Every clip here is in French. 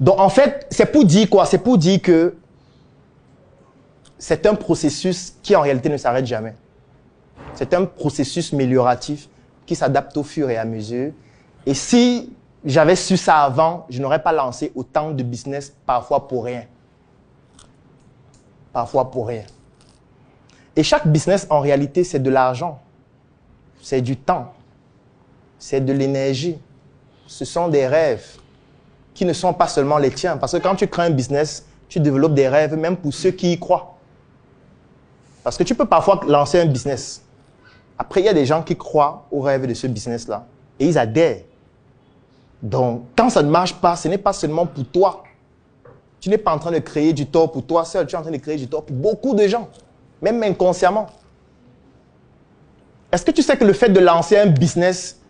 Donc, en fait, c'est pour dire quoi? C'est pour dire que c'est un processus qui, en réalité, ne s'arrête jamais. C'est un processus amélioratif qui s'adapte au fur et à mesure. Et si j'avais su ça avant, je n'aurais pas lancé autant de business, parfois pour rien. Parfois pour rien. Et chaque business, en réalité, c'est de l'argent. C'est du temps. C'est de l'énergie. Ce sont des rêves qui ne sont pas seulement les tiens. Parce que quand tu crées un business, tu développes des rêves, même pour ceux qui y croient. Parce que tu peux parfois lancer un business. Après, il y a des gens qui croient au rêve de ce business-là. Et ils adhèrent. Donc, quand ça ne marche pas, ce n'est pas seulement pour toi. Tu n'es pas en train de créer du tort pour toi seul. Tu es en train de créer du tort pour beaucoup de gens. Même inconsciemment. Est-ce que tu sais que le fait de lancer un business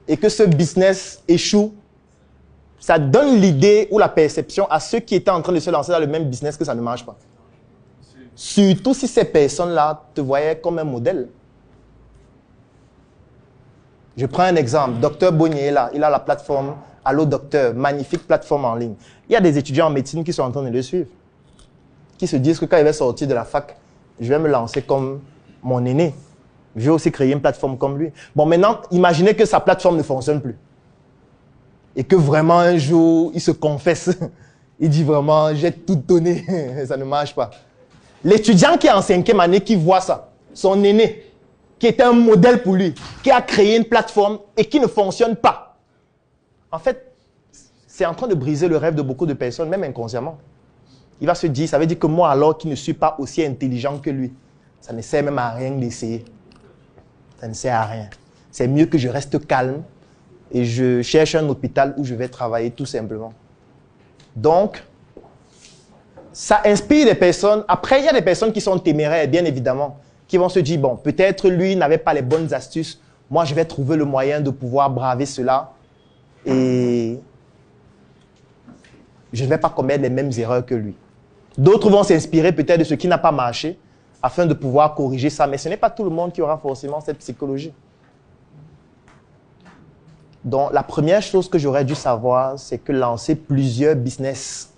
et que ce business échoue, ça donne l'idée ou la perception à ceux qui étaient en train de se lancer dans le même business que ça ne marche pas. Surtout si ces personnes-là te voyaient comme un modèle. Je prends un exemple. Docteur Bonnier est là. Il a la plateforme Allo Docteur, magnifique plateforme en ligne. Il y a des étudiants en médecine qui sont en train de le suivre. Qui se disent que quand il va sortir de la fac, je vais me lancer comme mon aîné. Je vais aussi créer une plateforme comme lui. Bon, maintenant, imaginez que sa plateforme ne fonctionne plus. Et que vraiment, un jour, il se confesse. Il dit vraiment, j'ai tout donné. Ça ne marche pas. L'étudiant qui est en 5e année, qui voit ça, son aîné, qui était un modèle pour lui, qui a créé une plateforme et qui ne fonctionne pas. En fait, c'est en train de briser le rêve de beaucoup de personnes, même inconsciemment. Il va se dire, ça veut dire que moi, alors qui ne suis pas aussi intelligent que lui, ça ne sert même à rien d'essayer. Ça ne sert à rien. C'est mieux que je reste calme et je cherche un hôpital où je vais travailler tout simplement. Donc, ça inspire des personnes. Après, il y a des personnes qui sont téméraires, bien évidemment, qui vont se dire, bon, peut-être lui n'avait pas les bonnes astuces. Moi, je vais trouver le moyen de pouvoir braver cela et je ne vais pas commettre les mêmes erreurs que lui. D'autres vont s'inspirer peut-être de ce qui n'a pas marché afin de pouvoir corriger ça. Mais ce n'est pas tout le monde qui aura forcément cette psychologie. Donc, la première chose que j'aurais dû savoir, c'est que lancer plusieurs business,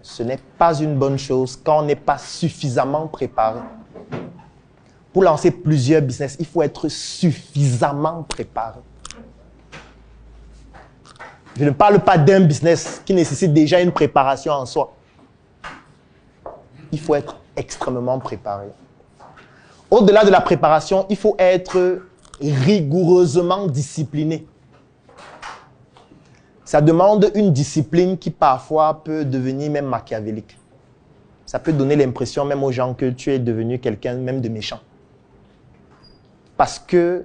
ce n'est pas une bonne chose quand on n'est pas suffisamment préparé. Pour lancer plusieurs business, il faut être suffisamment préparé. Je ne parle pas d'un business qui nécessite déjà une préparation en soi. Il faut être extrêmement préparé. Au-delà de la préparation, il faut être rigoureusement discipliné. Ça demande une discipline qui parfois peut devenir même machiavélique. Ça peut donner l'impression même aux gens que tu es devenu quelqu'un même de méchant. Parce que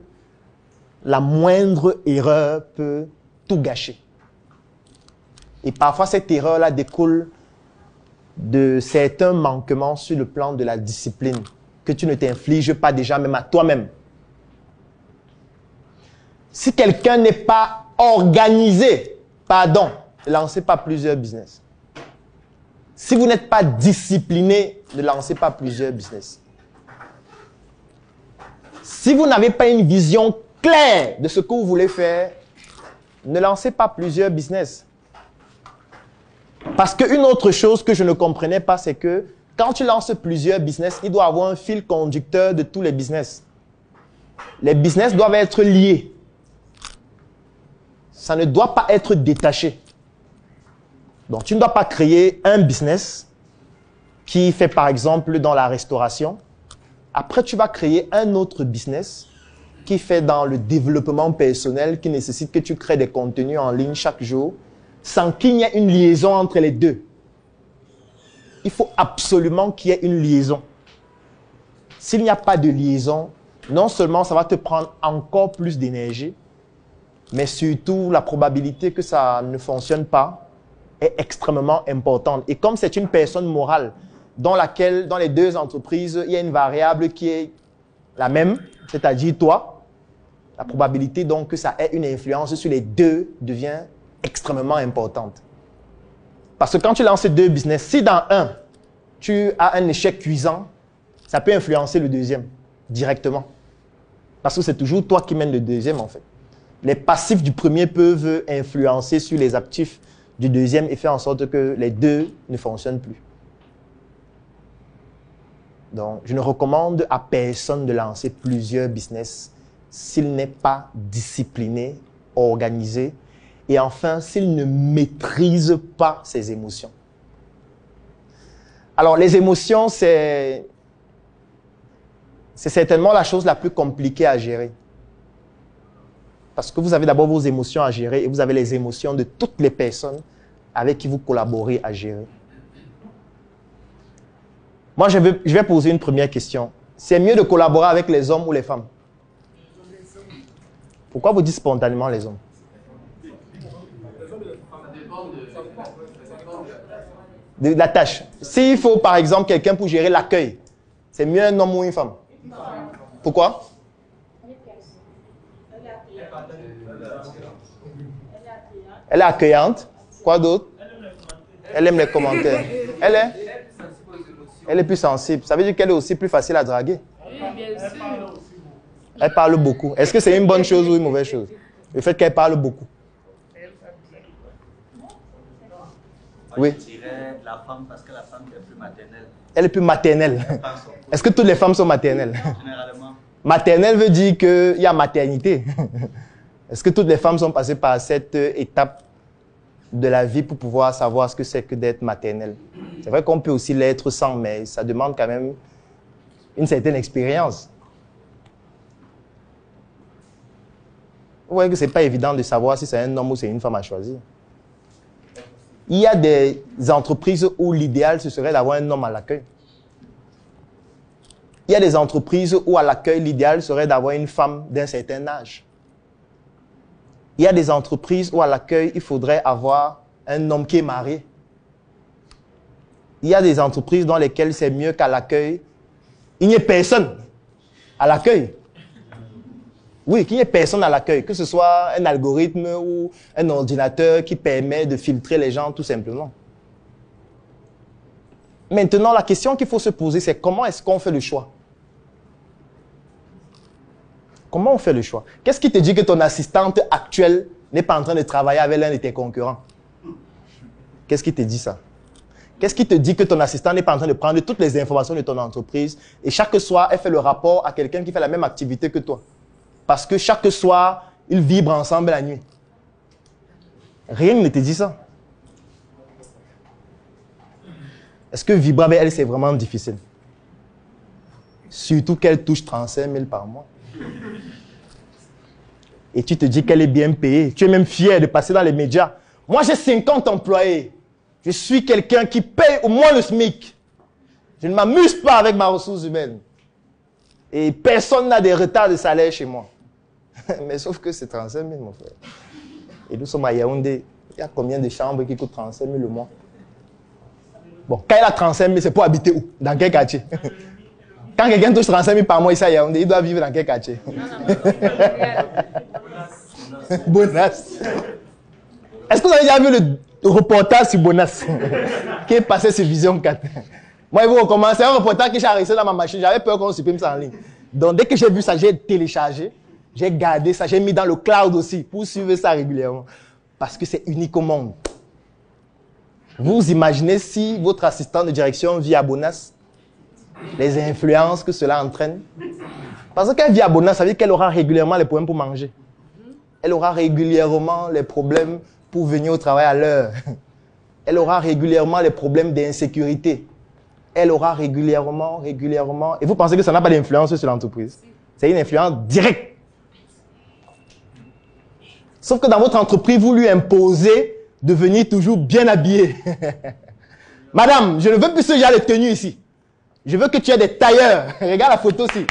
la moindre erreur peut tout gâcher. Et parfois cette erreur-là découle de certains manquements sur le plan de la discipline que tu ne t'infliges pas déjà même à toi-même. Si quelqu'un n'est pas organisé, pardon, ne lancez pas plusieurs business. Si vous n'êtes pas discipliné, ne lancez pas plusieurs business. Si vous n'avez pas une vision claire de ce que vous voulez faire, ne lancez pas plusieurs business. Parce qu'une autre chose que je ne comprenais pas, c'est que quand tu lances plusieurs business, il doit y avoir un fil conducteur de tous les business. Les business doivent être liés. Ça ne doit pas être détaché. Donc, tu ne dois pas créer un business qui fait, par exemple, dans la restauration. Après, tu vas créer un autre business qui fait dans le développement personnel, qui nécessite que tu crées des contenus en ligne chaque jour, sans qu'il y ait une liaison entre les deux. Il faut absolument qu'il y ait une liaison. S'il n'y a pas de liaison, non seulement ça va te prendre encore plus d'énergie, mais surtout la probabilité que ça ne fonctionne pas est extrêmement importante. Et comme c'est une personne morale dans laquelle, dans les deux entreprises, il y a une variable qui est la même, c'est-à-dire toi, la probabilité donc que ça ait une influence sur les deux devient extrêmement importante. Parce que quand tu lances deux business, si dans un, tu as un échec cuisant, ça peut influencer le deuxième directement. Parce que c'est toujours toi qui mènes le deuxième en fait. les passifs du premier peuvent influencer sur les actifs du deuxième et faire en sorte que les deux ne fonctionnent plus. Donc, je ne recommande à personne de lancer plusieurs business s'il n'est pas discipliné, organisé et enfin, s'il ne maîtrise pas ses émotions. Alors, les émotions, c'est certainement la chose la plus compliquée à gérer. Parce que vous avez d'abord vos émotions à gérer et vous avez les émotions de toutes les personnes avec qui vous collaborez à gérer. Moi, je vais poser une première question. C'est mieux de collaborer avec les hommes ou les femmes? Pourquoi vous dites spontanément les hommes? De la tâche. S'il faut, par exemple, quelqu'un pour gérer l'accueil, c'est mieux un homme ou une femme? Pourquoi? Elle est accueillante. Quoi d'autre? Elle aime les commentaires. Elle est plus sensible. Ça veut dire qu'elle est aussi plus facile à draguer. Oui, bien sûr. Elle parle beaucoup. Est-ce que c'est une bonne chose ou une mauvaise chose? Le fait qu'elle parle beaucoup. Oui. Je dirais la femme parce que la femme est plus maternelle. Elle est plus maternelle. Est-ce que toutes les femmes sont maternelles? Généralement. Maternelle veut dire qu'il y a maternité. Est-ce que toutes les femmes sont passées par cette étape de la vie pour pouvoir savoir ce que c'est que d'être maternelle? C'est vrai qu'on peut aussi l'être sans, mais ça demande quand même une certaine expérience. Vous voyez que ce n'est pas évident de savoir si c'est un homme ou c'est une femme à choisir. Il y a des entreprises où l'idéal, ce serait d'avoir un homme à l'accueil. Il y a des entreprises où à l'accueil, l'idéal serait d'avoir une femme d'un certain âge. Il y a des entreprises où à l'accueil, il faudrait avoir un homme qui est marié. Il y a des entreprises dans lesquelles c'est mieux qu'à l'accueil, il n'y ait personne à l'accueil. Oui, qu'il n'y ait personne à l'accueil, que ce soit un algorithme ou un ordinateur qui permet de filtrer les gens tout simplement. Maintenant, la question qu'il faut se poser, c'est comment est-ce qu'on fait le choix? Comment on fait le choix? Qu'est-ce qui te dit que ton assistante actuelle n'est pas en train de travailler avec l'un de tes concurrents? Qu'est-ce qui te dit ça? Qu'est-ce qui te dit que ton assistant n'est pas en train de prendre toutes les informations de ton entreprise et chaque soir, elle fait le rapport à quelqu'un qui fait la même activité que toi? Parce que chaque soir, ils vibrent ensemble la nuit. Rien ne te dit ça. Est-ce que vibrer avec elle, c'est vraiment difficile? Surtout qu'elle touche 35 000 par mois. Et tu te dis qu'elle est bien payée. Tu es même fier de passer dans les médias. Moi, j'ai 50 employés. Je suis quelqu'un qui paye au moins le SMIC. Je ne m'amuse pas avec ma ressource humaine. Et personne n'a des retards de salaire chez moi. Mais sauf que c'est 35 000, mon frère. Et nous sommes à Yaoundé. Il y a combien de chambres qui coûtent 35 000 le mois? Bon, quand il a 35 000, c'est pour habiter où? Dans quel quartier? Quand quelqu'un touche 35 000 par mois ici à Yaoundé, il doit vivre dans quel quartier? Bonas. Est-ce que vous avez déjà vu le reportage sur Bonas qui est passé sur Vision 4? Moi, je vous recommande. C'est un reportage que j'ai arrêté dans ma machine. J'avais peur qu'on supprime ça en ligne. Donc, dès que j'ai vu ça, j'ai téléchargé. J'ai gardé ça. J'ai mis dans le cloud aussi pour suivre ça régulièrement. Parce que c'est unique au monde. Vous imaginez si votre assistant de direction vit à Bonas, les influences que cela entraîne? Parce qu'elle vit à Bonas, ça veut dire qu'elle aura régulièrement les problèmes pour manger. Elle aura régulièrement les problèmes pour venir au travail à l'heure. Elle aura régulièrement les problèmes d'insécurité. Elle aura régulièrement. Et vous pensez que ça n'a pas d'influence sur l'entreprise? C'est une influence directe. Sauf que dans votre entreprise, vous lui imposez de venir toujours bien habillé. Madame, je ne veux plus ce genre de tenue ici. Je veux que tu aies des tailleurs. Regarde la photo aussi.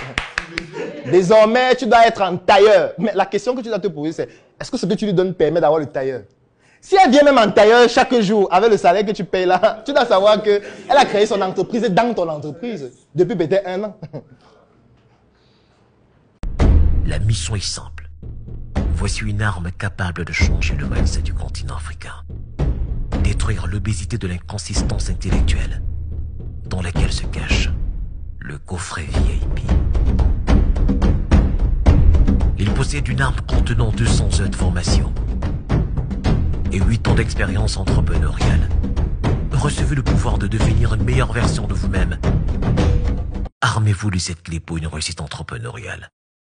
Désormais, tu dois être en tailleur. Mais la question que tu dois te poser, c'est est-ce que ce que tu lui donnes permet d'avoir le tailleur? Si elle vient même en tailleur chaque jour avec le salaire que tu payes là, tu dois savoir qu'elle a créé son entreprise dans ton entreprise depuis peut-être 1 an. La mission est simple. Voici une arme capable de changer le mindset du continent africain. Détruire l'obésité de l'inconsistance intellectuelle dans laquelle se cache le coffret VIP. Il possède une arme contenant 200 heures de formation et 8 ans d'expérience entrepreneuriale. Recevez le pouvoir de devenir une meilleure version de vous-même. Armez-vous de cette clé pour une réussite entrepreneuriale.